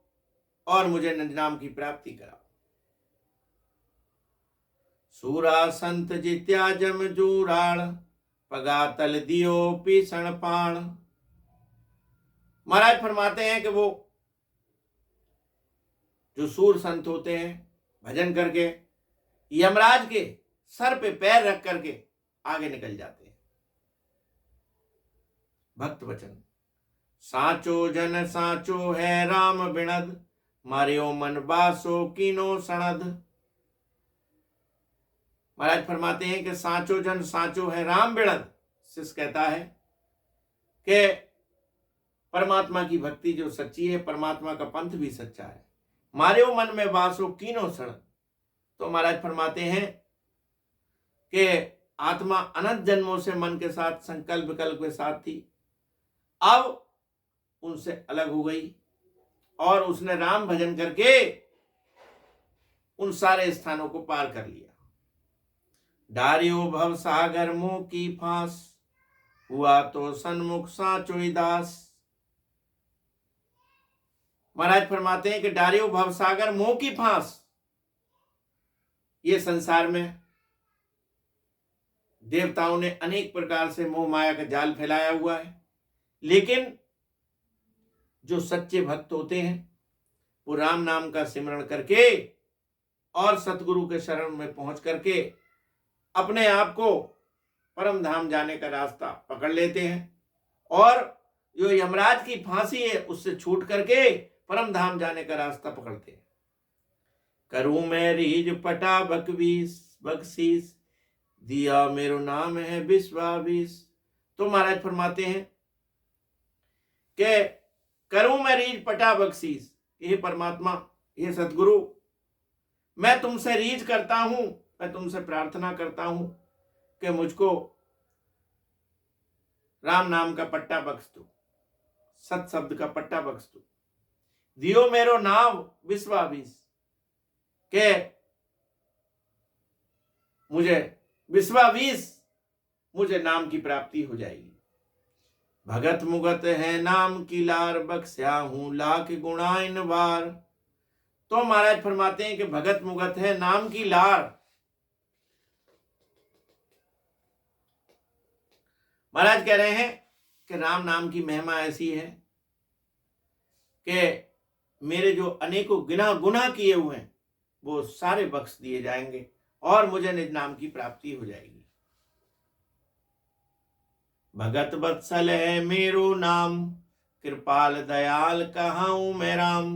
और मुझे निज नाम की प्राप्ति कराओ। सूरा संत जित्या जम जूराण, पगा तल दियो पीसण पाण। महाराज फरमाते हैं कि वो जो सूर संत होते हैं, भजन करके यमराज के सर पे पैर रख करके आगे निकल जाते हैं। भक्त वचन, साचो जन साचो है राम बिनद, मारियो मन बासो कीनो सणद। महाराज फरमाते हैं कि साचो जन साचो है राम बिनद। शिष्य कहता है कि परमात्मा की भक्ति जो सच्ची है, परमात्मा का पंथ भी सच्चा है। मारियो मन में बासो कीनो सणद। तो महाराज फरमाते हैं कि आत्मा अनंत जन्मों से मन के साथ संकल्प विकल्प के साथ थी, अब उनसे अलग हो गई और उसने राम भजन करके उन सारे स्थानों को पार कर लिया। डारियो भव सागर मुंह की फांस, हुआ तो सन्मुख साचोई दास। महाराज फरमाते हैं कि डारियो भव सागर मोह की फांस। ये संसार में देवताओं ने अनेक प्रकार से मोह माया का जाल फैलाया हुआ है, लेकिन जो सच्चे भक्त होते हैं वो राम नाम का सिमरण करके और सतगुरु के शरण में पहुंच करके अपने आप को परम धाम जाने का रास्ता पकड़ लेते हैं, और जो यमराज की फांसी है उससे छूट करके परम धाम जाने का रास्ता पकड़ते हैं। करूं मैं रीझ पटा बख्शीस, दिया मेरो नाम है विश्वावीस। तो महाराज फरमाते हैं कि करूं मैं रीझ पटा बख्शीस, ये परमात्मा, ये सतगुरु, मैं तुमसे रीझ करता हूं, मैं तुमसे प्रार्थना करता हूं कि मुझको राम नाम का पट्टा बख्श दो, सत शब्द का पट्टा बख्श दो। दियो मेरो नाम विश्वावीस, के मुझे विश्वावीस, मुझे नाम की प्राप्ति हो जाएगी। भगत मुगत है नाम की लार, बख्श्या हूं लाख गुणा इन बार। तो महाराज फरमाते हैं कि भगत मुगत है नाम की लार। महाराज कह रहे हैं कि राम नाम की महिमा ऐसी है कि मेरे जो अनेकों गुनाह किए हुए हैं वो सारे बख्श दिए जाएंगे और मुझे निज नाम की प्राप्ति हो जाएगी। भगत वत्सल है मेरो नाम, कृपाल दयाल कहाऊं मैं राम।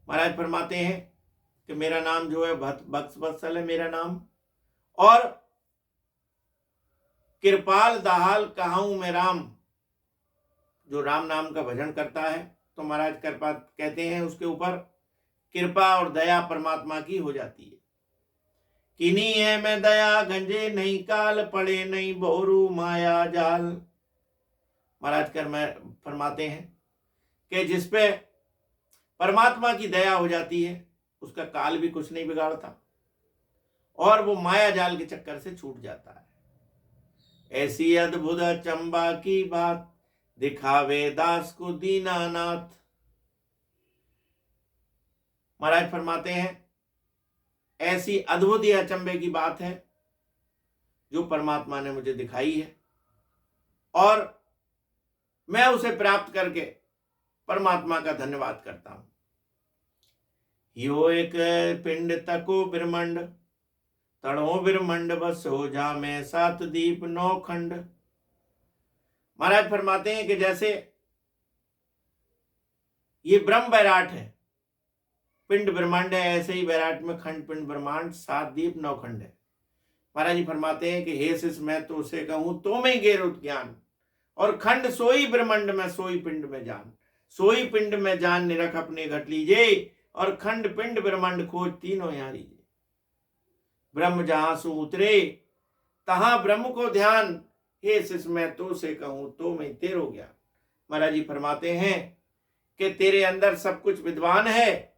महाराज फरमाते हैं कि मेरा नाम जो है भक्त वत्सल है मेरा नाम, और कृपाल दयाल कहाऊं मैं राम। जो राम नाम का भजन करता है तो महाराज कृपा कहते हैं उसके ऊपर कृपा और दया परमात्मा की हो जाती है। किन्हीं है मैं दया गंजे नहीं काल, पड़े नहीं बोरू माया जाल। महाराज फरमाते हैं कि जिसपे परमात्मा की दया हो जाती है उसका काल भी कुछ नहीं बिगाड़ता और वो माया जाल के चक्कर से छूट जाता है। ऐसी अद्भुत चंबा की बात, दिखावे दास को दीनानाथ। महाराज फरमाते हैं ऐसी अद्भुत या अचंबे की बात है जो परमात्मा ने मुझे दिखाई है और मैं उसे प्राप्त करके परमात्मा का धन्यवाद करता हूं। यो एक पिंड तको ब्रह्मंड, तड़ो ब्रह्मंड बस हो जा में सात दीप नौ खंड। महाराज फरमाते हैं कि जैसे ये ब्रह्म वैराट है, पिंड ब्रह्मांड है, ऐसे ही वैराट में खंड पिंड ब्रह्मांड सात दीप नौ खंड है। महाराज जी फरमाते हैं कि हे शिष मैं तो उसे कहूं तो मैं गेरुत ज्ञान, और खंड सोई ब्रह्मंड में सोई पिंड में जान। सोई पिंड में जान निरख अपने घट लीजिए, और खंड पिंड ब्रह्मांड खोज तीनों यहाँ लीजिए। ब्रह्म जहां सु उतरे तहां ब्रह्म को ध्यान, हे शिष मैं तो से कहूं तो मैं तेरो ज्ञान। महाराज जी फरमाते हैं कि तेरे अंदर सब कुछ विद्वान है,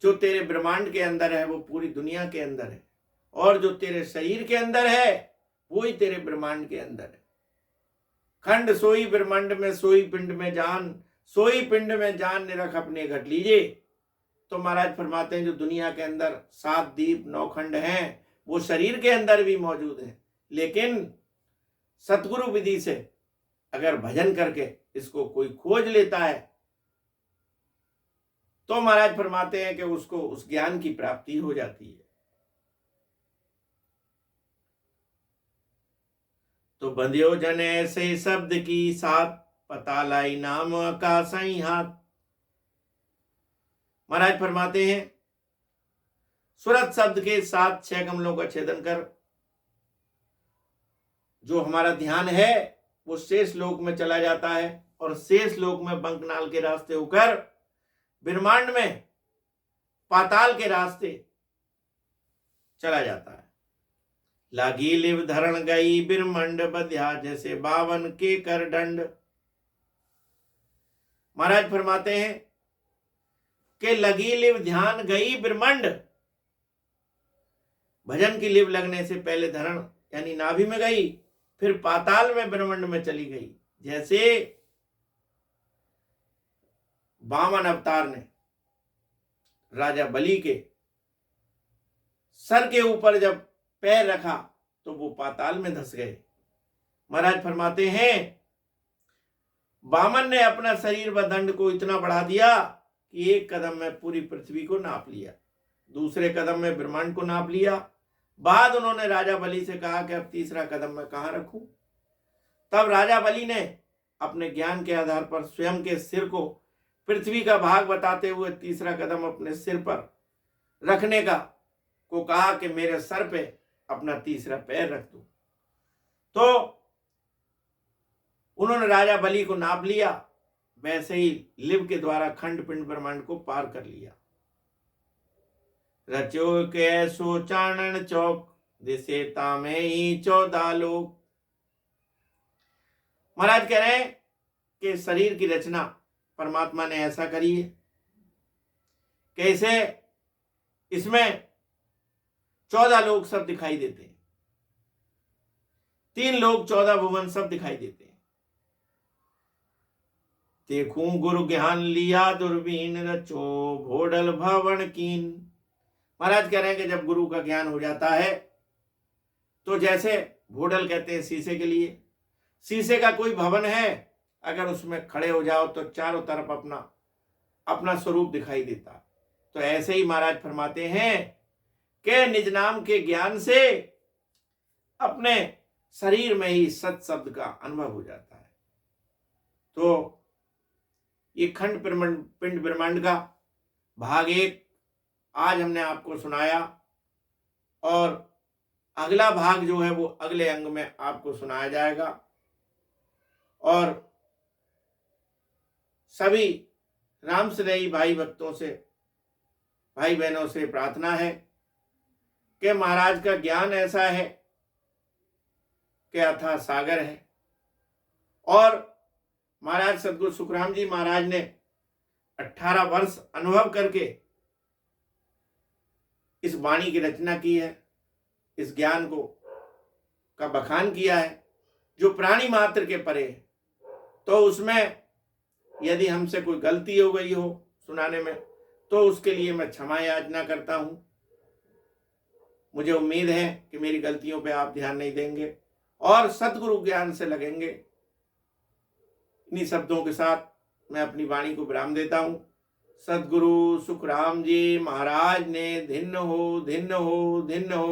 जो तेरे ब्रह्मांड के अंदर है वो पूरी दुनिया के अंदर है, और जो तेरे शरीर के अंदर है वही तेरे ब्रह्मांड के अंदर है। खंड सोई ब्रह्मांड में सोई पिंड में जान, सोई पिंड में जान निरख अपने घट लीजिए। तो महाराज फरमाते हैं जो दुनिया के अंदर सात दीप नौ खंड हैं वो शरीर के अंदर भी मौजूद है, लेकिन सतगुरु विधि से अगर भजन करके इसको कोई खोज लेता है तो महाराज फरमाते हैं कि उसको उस ज्ञान की प्राप्ति हो जाती है। तो बंध्यो जन ऐसे शब्द की साथ, पता लाई नाम आकाशाई हाथ। महाराज फरमाते हैं सुरत शब्द के साथ छह कमलों का छेदन कर जो हमारा ध्यान है वो शेष लोक में चला जाता है, और शेष लोक में बंकनाल के रास्ते होकर ब्रह्मांड में पाताल के रास्ते चला जाता है। लागी लिव धरण गई ब्रह्मंड बध्या, जैसे बावन के कर दंड। महाराज फरमाते हैं कि लगी लिव ध्यान गई ब्रह्मंड, भजन की लिव लगने से पहले धरण यानी नाभि में गई, फिर पाताल में ब्रह्मांड में चली गई। जैसे वामन अवतार ने राजा बलि के सर के ऊपर जब पैर रखा तो वो पाताल में धंस गए। महाराज फरमाते हैं वामन ने अपना शरीर व दंड को इतना बढ़ा दिया कि एक कदम में पूरी पृथ्वी को नाप लिया, दूसरे कदम में ब्रह्मांड को नाप लिया। बाद उन्होंने राजा बलि से कहा कि अब तीसरा कदम मैं कहां रखूं। तब राजा बलि ने अपने ज्ञान के आधार पर स्वयं के सिर को पृथ्वी का भाग बताते हुए तीसरा कदम अपने सिर पर रखने का को कहा कि मेरे सर पे अपना तीसरा पैर रख दो। तो उन्होंने राजा बलि को नाप लिया, वैसे ही लिव के द्वारा खंड पिंड ब्रह्मांड को पार कर लिया। रचो के ऐसो चानन चौक, दिसे तामे ही 14 लोक। महाराज कह रहे हैं कि शरीर की रचना परमात्मा ने ऐसा करी है, कैसे इसमें 14 लोग सब दिखाई देते हैं, 3 लोग 14 भुवन सब दिखाई देते हैं। देखूं गुरु ज्ञान लिया दुर्बीन, रचो भोडल भवन कीन। महाराज कह रहे हैं कि जब गुरु का ज्ञान हो जाता है तो जैसे भोडल कहते हैं शीशे के लिए, शीशे का कोई भवन है, अगर उसमें खड़े हो जाओ तो चारों तरफ अपना अपना स्वरूप दिखाई देता। तो ऐसे ही महाराज फरमाते हैं कि निज नाम के ज्ञान से अपने शरीर में ही सत शब्द का अनुभव हो जाता है। तो ये खंड पिंड ब्रह्मांड का भाग 1 आज हमने आपको सुनाया, और अगला भाग जो है वो अगले अंग में आपको सुनाया जाएगा। और सभी राम स्नेही भाई भक्तों से, भाई बहनों से प्रार्थना है कि महाराज का ज्ञान ऐसा है कि अथाह सागर है, और महाराज सद्गुरु सुखराम जी महाराज ने 18 वर्ष अनुभव करके इस वाणी की रचना की है, इस ज्ञान को का बखान किया है जो प्राणी मात्र के परे है। तो उसमें यदि हमसे कोई गलती हो गई हो सुनाने में, तो उसके लिए मैं क्षमा याचना करता हूं। मुझे उम्मीद है कि मेरी गलतियों पे आप ध्यान नहीं देंगे और सतगुरु ज्ञान से लगेंगे। इन्हीं शब्दों के साथ मैं अपनी वाणी को विराम देता हूं। सतगुरु सुखराम जी महाराज ने धिन्न हो, धिन्न हो, धिन्न हो।